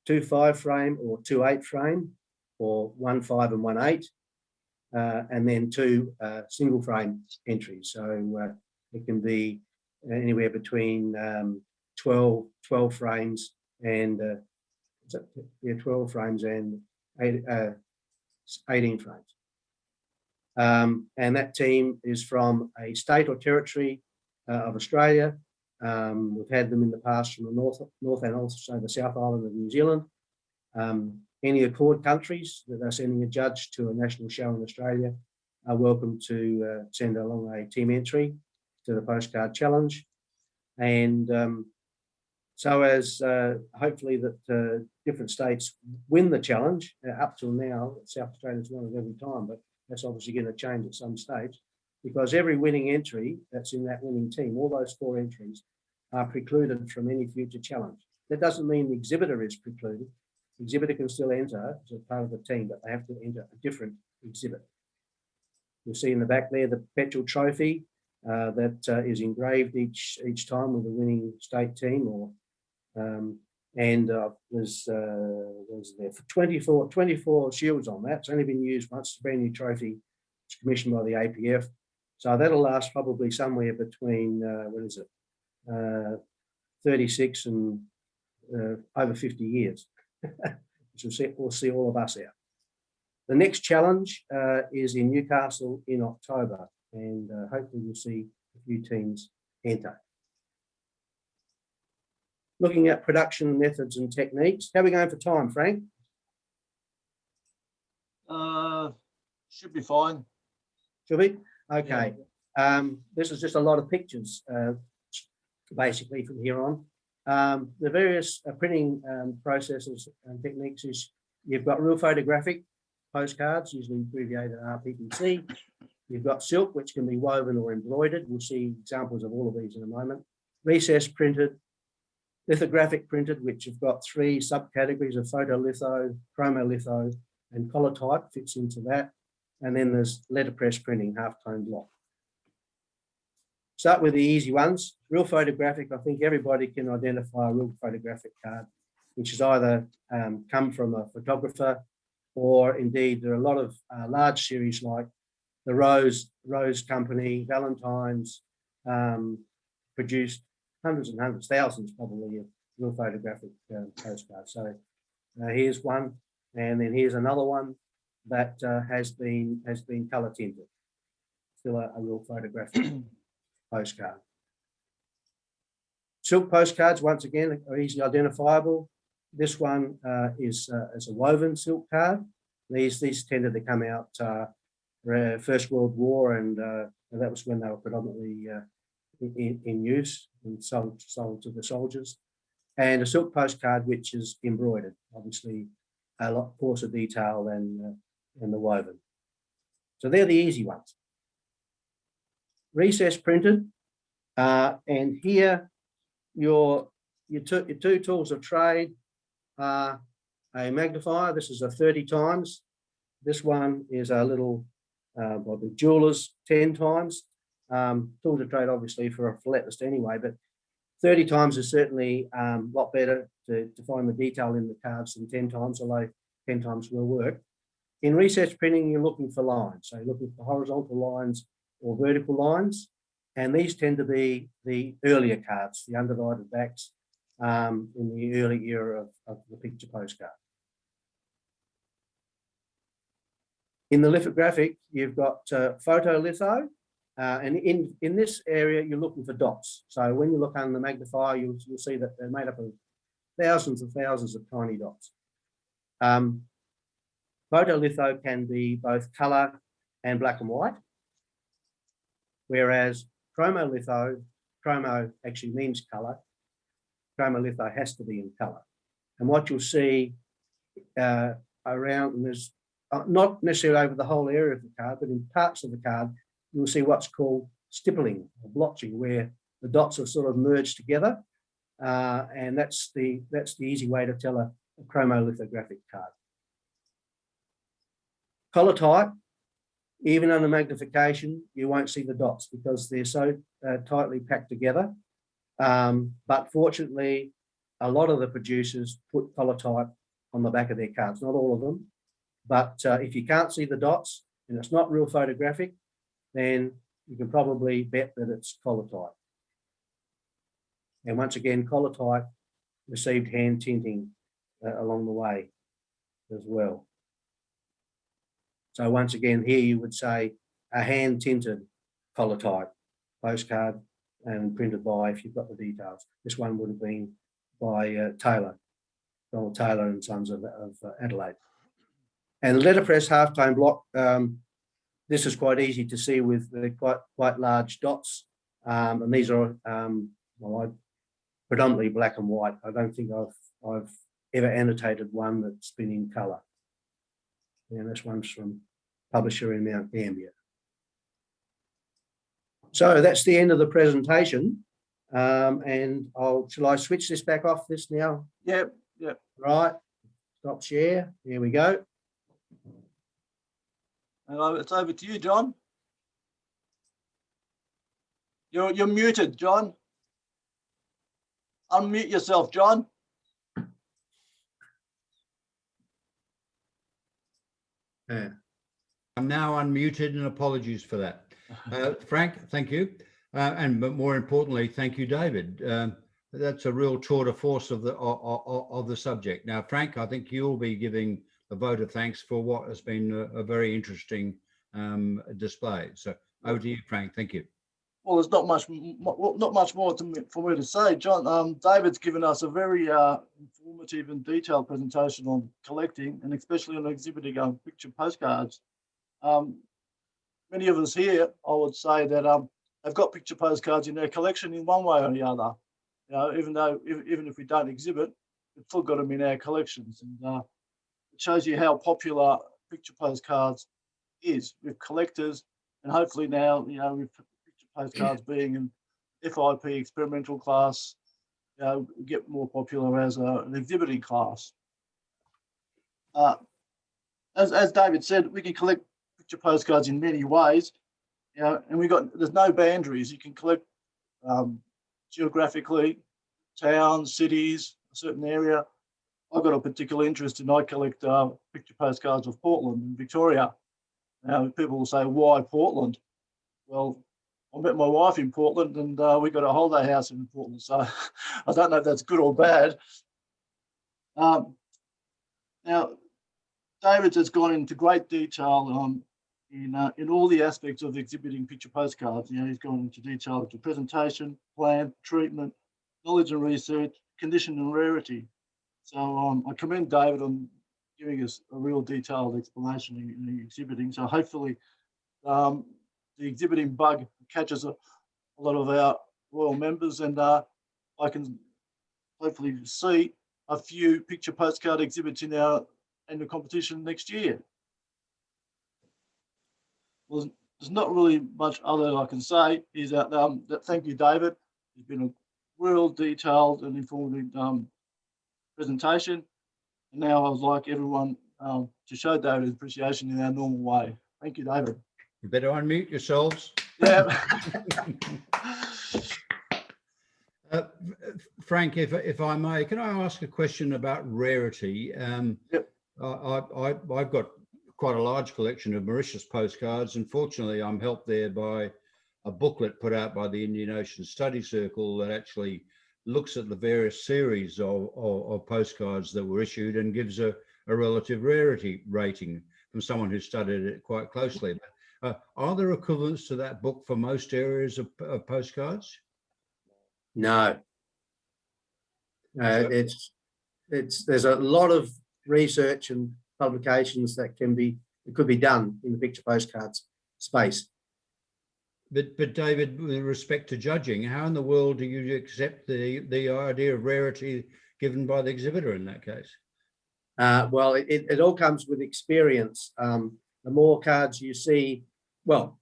5-frame or 2 8-frame, or 1 5 and 1 8, and then 2 single-frame entries. So it can be anywhere between 12 frames and 12 frames and 18 frames. And that team is from a state or territory of Australia. We've had them in the past from the north and also the South Island of New Zealand. Any accord countries that are sending a judge to a national show in Australia are welcome to send along a team entry to the postcard challenge. And so as hopefully that different states win the challenge. Up till now, South Australia's won it every time, but that's obviously going to change at some stage, because every winning entry that's in that winning team, all those 4 entries, are precluded from any future challenge. That doesn't mean the exhibitor is precluded. The exhibitor can still enter as a part of the team, but they have to enter a different exhibit. You'll see in the back there the perpetual trophy that is engraved each time with the winning state team, or there's there for 24 shields on that. It's only been used once. It's a brand new trophy. It's commissioned by the APF. So that'll last probably somewhere between, 36 and over 50 years, which will see all of us out. The next challenge is in Newcastle in October, and hopefully we'll see a few teams enter. Looking at production methods and techniques. How are we going for time, Frank? Should be fine. Should we? Okay. Yeah. This is just a lot of pictures, basically, from here on. The various printing processes and techniques is, you've got real photographic postcards, usually abbreviated RPPC. You've got silk, which can be woven or embroidered. We'll see examples of all of these in a moment. Recess printed, lithographic printed, which have got 3 subcategories of photolitho, chromolitho, and collotype fits into that. And then there's letterpress printing, half-tone block. Start with the easy ones. Real photographic, I think everybody can identify a real photographic card, which has either come from a photographer, or indeed there are a lot of large series like the Rose Company, Valentine's, produced hundreds and hundreds, thousands probably, of real photographic postcards. So here's one, and then here's another one that has been colour tinted. Still a real photographic postcard. Silk postcards, once again, are easily identifiable. This one is a woven silk card. These tended to come out First World War, and that was when they were predominantly in use and sold to the soldiers. And a silk postcard which is embroidered, obviously a lot coarser detail than the woven. So they're the easy ones. Recess printed, and here your 2 tools of trade are a magnifier. This is a 30 times. This one is a little, well, the jeweler's 10 times. Tools of trade, obviously, for a philatelist anyway, but 30 times is certainly a lot better to find the detail in the cards than 10 times, although 10 times will work. In recess printing, you're looking for lines. So you're looking for horizontal lines or vertical lines. And these tend to be the earlier cards, the undivided backs, in the early era of the picture postcard. In the lithographic, you've got photolitho, and in this area, you're looking for dots. So when you look under the magnifier, you'll see that they're made up of thousands and thousands of tiny dots. Photolitho can be both color and black and white, whereas chromolitho, chromo actually means color, chromolitho has to be in color. And what you'll see around, and there's not necessarily over the whole area of the card, but in parts of the card, you'll see what's called stippling or blotching, where the dots are sort of merged together. And that's the easy way to tell a chromolithographic card. Collotype, even under magnification, you won't see the dots because they're so tightly packed together. But fortunately, a lot of the producers put collotype on the back of their cards, not all of them. But if you can't see the dots and it's not real photographic, then you can probably bet that it's collotype. And once again, collotype received hand tinting along the way as well. So once again, here you would say a hand tinted collotype postcard and printed by, if you've got the details. This one would have been by Taylor, Donald Taylor and Sons of Adelaide. And the letterpress halftone block, this is quite easy to see with quite large dots. And these are predominantly black and white. I don't think I've ever annotated one that's been in colour. And this one's from publisher in Mount Gambier. So that's the end of the presentation. And shall I switch this back off this now? Yep. Right. Stop share. Here we go. And it's over to you, John. You're muted, John. Unmute yourself, John. Yeah. I'm now unmuted, and apologies for that. Frank, thank you. And but more importantly, thank you, David. That's a real tour de force of the subject. Now, Frank, I think you'll be giving a vote of thanks for what has been a very interesting display. So over to you, Frank. Thank you. Well, there's not much more for me to say, John. David's given us a very informative and detailed presentation on collecting, and especially on exhibiting picture postcards. Many of us here, I would say that have got picture postcards in their collection in one way or the other. You know, even if we don't exhibit, we've still got them in our collections, and it shows you how popular picture postcards is with collectors, and hopefully now, you know, with picture postcards being an FIP experimental class, you know, get more popular as an exhibiting class. As David said, we can collect picture postcards in many ways, you know, and there's no boundaries. You can collect geographically, towns, cities, a certain area. I've got a particular interest in, I collect picture postcards of Portland in Victoria. Now, people will say, why Portland? Well, I met my wife in Portland, and we got a holiday house in Portland, so I don't know if that's good or bad. Now, David has gone into great detail in all the aspects of exhibiting picture postcards. You know, he's gone into detail of the presentation, plan, treatment, knowledge and research, condition and rarity. So I commend David on giving us a real detailed explanation in exhibiting. So hopefully the exhibiting bug catches a lot of our royal members, and I can hopefully see a few picture postcard exhibits in our annual competition next year. Well, there's not really much other I can say. Is that thank you, David. It's been a real detailed and informative presentation. And now I would like everyone to show David his appreciation in our normal way. Thank you, David. You better unmute yourselves. Yeah. Frank, if I may, can I ask a question about rarity? Yep. I've got quite a large collection of Mauritius postcards, and fortunately I'm helped there by a booklet put out by the Indian Ocean Study Circle that actually looks at the various series of postcards that were issued and gives a relative rarity rating. from someone who studied it quite closely. Are there equivalents to that book for most areas of postcards? No. There's a lot of research and publications that could be done in the picture postcards space. But David, with respect to judging, how in the world do you accept the idea of rarity given by the exhibitor in that case? Well, it all comes with experience. The more cards you see, well,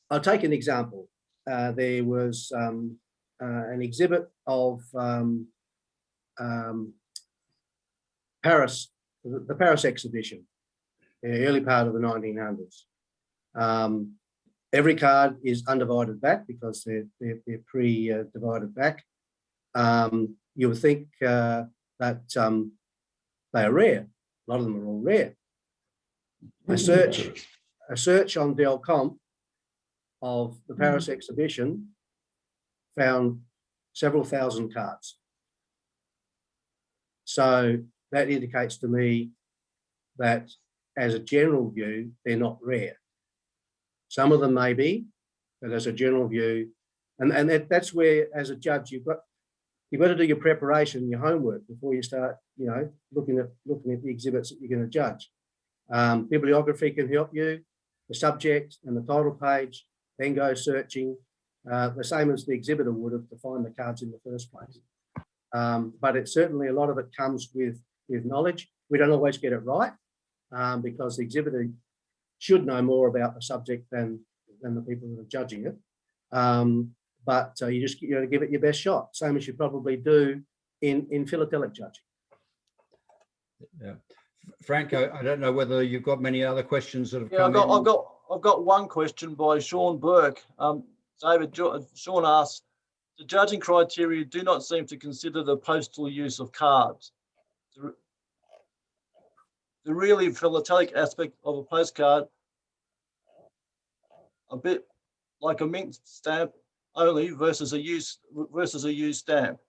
I'll take an example. There was an exhibit of Paris, the Paris exhibition, in the early part of the 1900s. Every card is undivided back because they're pre-divided back. You would think that they are rare. A lot of them are all rare. A search on Del Comp of the Paris exhibition found several thousand cards. So that indicates to me that as a general view, they're not rare. Some of them may be, but as a general view, and that's where, as a judge, you've got to do your preparation, your homework before you start, looking at the exhibits that you're going to judge. Bibliography can help you, the subject and the title page, then go searching, the same as the exhibitor would have to find the cards in the first place. But it's certainly, a lot of it comes with knowledge. We don't always get it right because the exhibitor should know more about the subject than the people that are judging it. But you just give it your best shot, same as you probably do in philatelic judging. Yeah, Frank, I don't know whether you've got many other questions that have come in. I've got one question by Sean Burke. David, Sean asks, the judging criteria do not seem to consider the postal use of cards. The really philatelic aspect of a postcard, a bit like a mint stamp only versus a used stamp.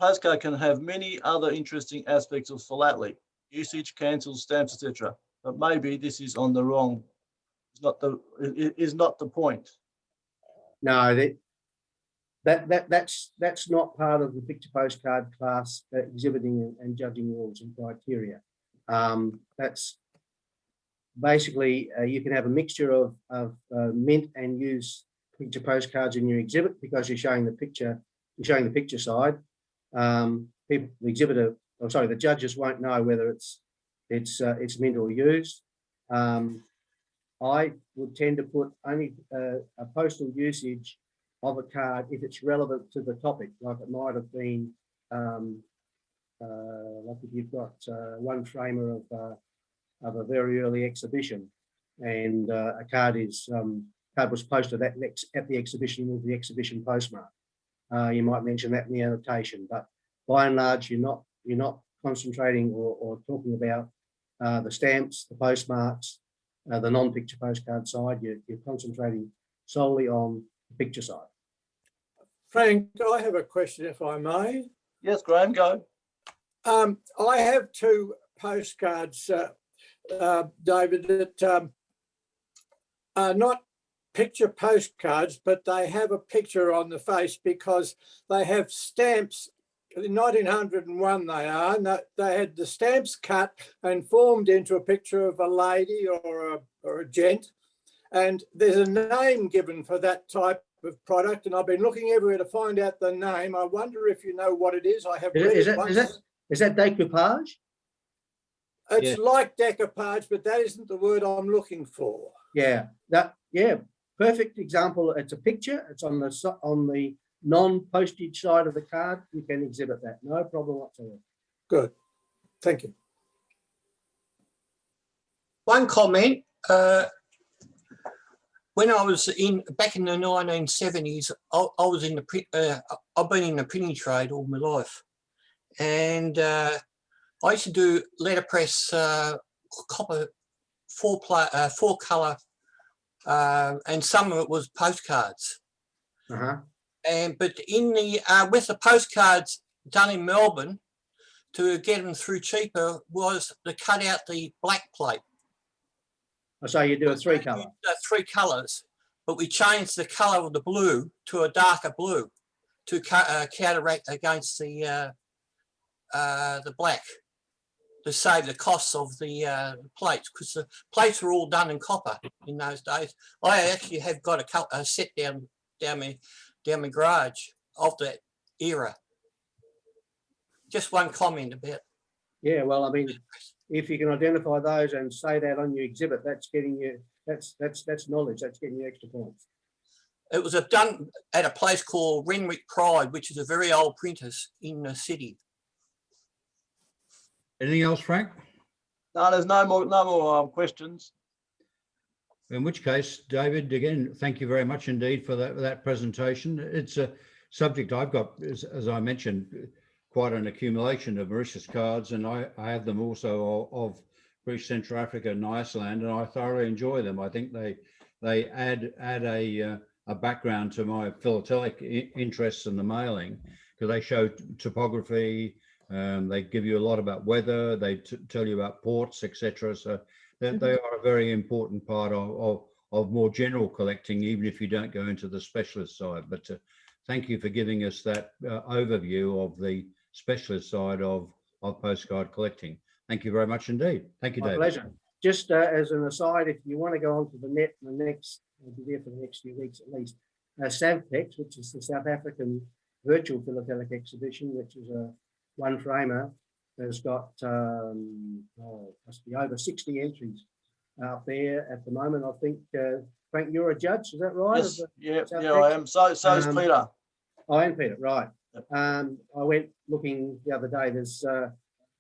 Postcard can have many other interesting aspects of philately, usage, cancels, stamps, etc. But maybe this is on the wrong. Is not the point. No, that's not part of the picture postcard class exhibiting and judging rules and criteria. That's basically you can have a mixture of mint and used picture postcards in your exhibit because you're showing the picture side. The judges won't know whether it's mint or used. I would tend to put only a postal usage of a card if it's relevant to the topic, like it might have been like if you've got one framer of a very early exhibition and a card was posted at the exhibition with the exhibition postmark. You might mention that in the annotation, but by and large, you're not concentrating or talking about the stamps, the postmarks, the non-picture postcard side. You're concentrating solely on the picture side. Frank, I have a question, if I may. Yes, Graham, go. I have two postcards, David, that are not picture postcards, but they have a picture on the face because they have stamps. In 1901 they had the stamps cut and formed into a picture of a lady or a gent, and there's a name given for that type of product, and I've been looking everywhere to find out the name. I wonder if you know what it is. I have read it once. Is that decoupage? It's like decoupage, but that isn't the word I'm looking for. Yeah, perfect example. It's a picture. It's on the non-postage side of the card. You can exhibit that, no problem whatsoever. Good, thank you. One comment. When I was back in the 1970s, I was in the I've been in the printing trade all my life, and I used to do letterpress copper four colour, and some of it was postcards. But in the with the postcards done in Melbourne, to get them through cheaper was to cut out the black plate. So you do a three colour. Three colours, but we changed the colour of the blue to a darker blue to counteract against the black, to save the costs of the plates, because the plates were all done in copper in those days. I actually have got a set down my garage of that era. Just one comment about. Yeah, well, I mean, if you can identify those and say that on your exhibit, that's getting you, that's knowledge, that's getting you extra points. It was done at a place called Renwick Pride, which is a very old printers in the city. Anything else, Frank? No, there's no more questions. In which case, David, again, thank you very much indeed for that presentation. It's a subject I've got, as I mentioned, quite an accumulation of Mauritius cards, and I have them also of British Central Africa and Iceland, and I thoroughly enjoy them. I think they add a background to my philatelic interests in the mailing, because they show topography, they give you a lot about weather, they tell you about ports, etc. So they are a very important part of more general collecting, even if you don't go into the specialist side. But thank you for giving us that overview of the specialist side of postcard collecting. Thank you very much indeed. Thank you, David. My pleasure. Just as an aside, if you want to go onto the net in the next, I'll be there for the next few weeks at least, SAVPEX, which is the South African Virtual Philatelic Exhibition, which is a one framer, has got must be over 60 entries out there at the moment. I think, Frank, you're a judge, is that right? Yes, yeah, I am. So is Peter. I am Peter, right. I went looking the other day. There's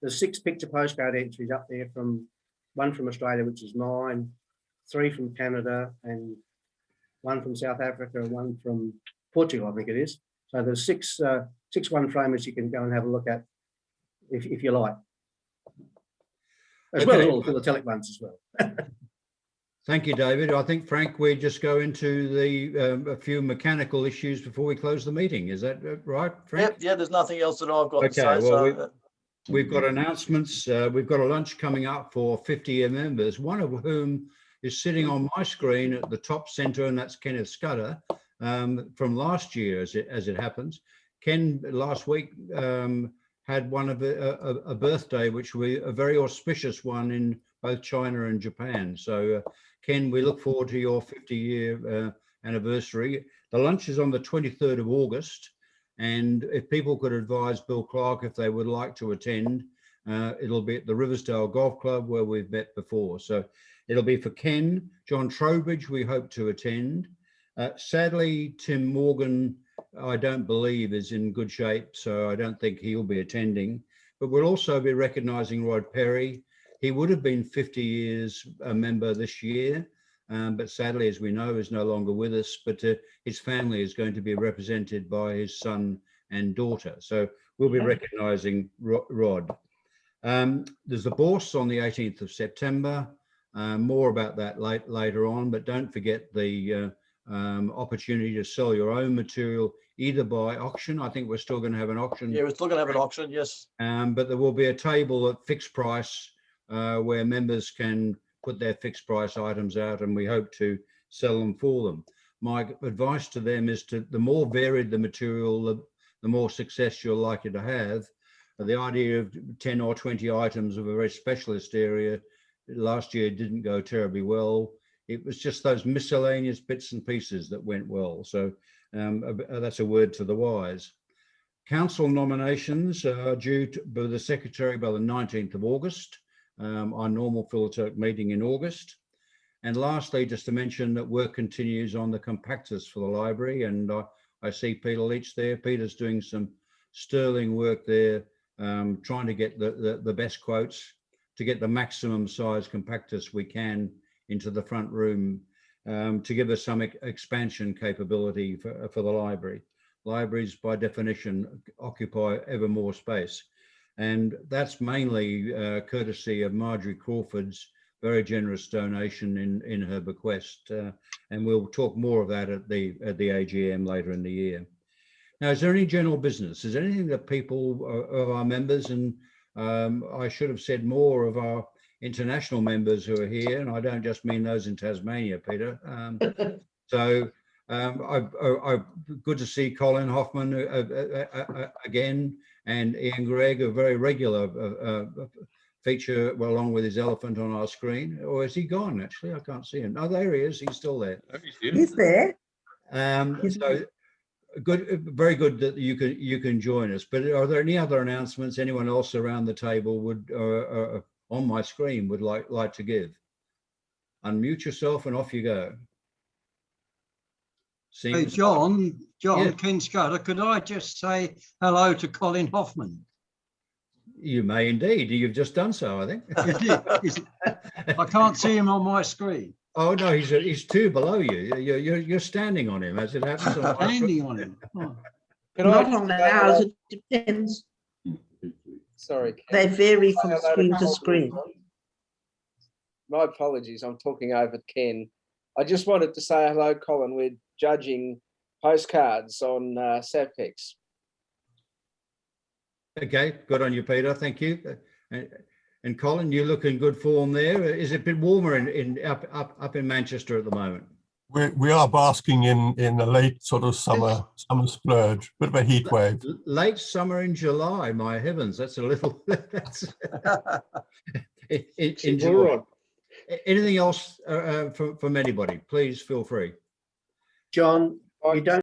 6 picture postcard entries up there, from one from Australia, which is mine, 3 from Canada, and 1 from South Africa, and 1 from Portugal, I think it is. So there's 6 one framers you can go and have a look at if you like, as well as all the philatelic ones as well. Thank you, David. I think, Frank, we just go into a few mechanical issues before we close the meeting. Is that right, Frank? Yeah, there's nothing else that I've got to say. Well, we've got announcements. We've got a lunch coming up for 50 members, one of whom is sitting on my screen at the top centre, and that's Kenneth Scudder from last year, as it happens. Ken, last week, had one of a birthday, which was a very auspicious one in both China and Japan. So, Ken, we look forward to your 50-year anniversary. The lunch is on the 23rd of August. And if people could advise Bill Clark if they would like to attend, it'll be at the Riversdale Golf Club, where we've met before. So it'll be for Ken. John Trowbridge, we hope to attend. Sadly, Tim Morgan, I don't believe, is in good shape, so I don't think he'll be attending. But we'll also be recognising Rod Perry. He would have been 50 years a member this year, but sadly, as we know, is no longer with us. But his family is going to be represented by his son and daughter. So we'll be recognising Rod. There's the Bourse on the 18th of September. More about that later on, but don't forget the opportunity to sell your own material, either by auction. I think we're still going to have an auction. Yeah, we're still going to have an auction, yes. But there will be a table at fixed price where members can put their fixed price items out, and we hope to sell them for them. My advice to them is the more varied the material, the more success you're likely to have. The idea of 10 or 20 items of a very specialist area last year didn't go terribly well. It was just those miscellaneous bits and pieces that went well. So that's a word to the wise. Council nominations are due by the Secretary by the 19th of August, our normal philatelic meeting in August. And lastly, just to mention that work continues on the compactors for the library. And I see Peter Leach there. Peter's doing some sterling work there, trying to get the best quotes to get the maximum size compactors we can into the front room to give us some expansion capability for the library. Libraries, by definition, occupy ever more space. And that's mainly courtesy of Marjorie Crawford's very generous donation in her bequest. And we'll talk more of that at the AGM later in the year. Now, is there any general business? Is there anything that people of our members and I should have said more of our international members who are here, and I don't just mean those in Tasmania, Peter. Good to see Colin Hoffman again, and Ian Gregg, a very regular feature, along with his elephant on our screen. Or is he gone? Actually, I can't see him. Oh, there he is. He's still there. He's there. So good, very good that you can join us. But are there any other announcements anyone else around the table would on my screen would like to give? Unmute yourself and off you go. Hey, John, Yeah. Ken Scudder, could I just say hello to Colin Hoffman? You may indeed. You've just done so, I think. I can't see him on my screen. Oh no, he's two below you. You're standing on him, as it happens. Standing on him. Oh. Not on ours, it depends. Sorry, Ken. They vary from Hello to screen to Colin. screen. My apologies, I'm talking over Ken. I just wanted to say hello, Colin. We're judging postcards on Savpex. Okay, good on you, Peter. Thank you. And Colin, you look in good form there. Is it a bit warmer up in Manchester at the moment? We are basking in a late sort of summer splurge, bit of a heat wave. Late summer in July, my heavens, that's a little. That's enjoy. Anything else from anybody? Please feel free. John, you don't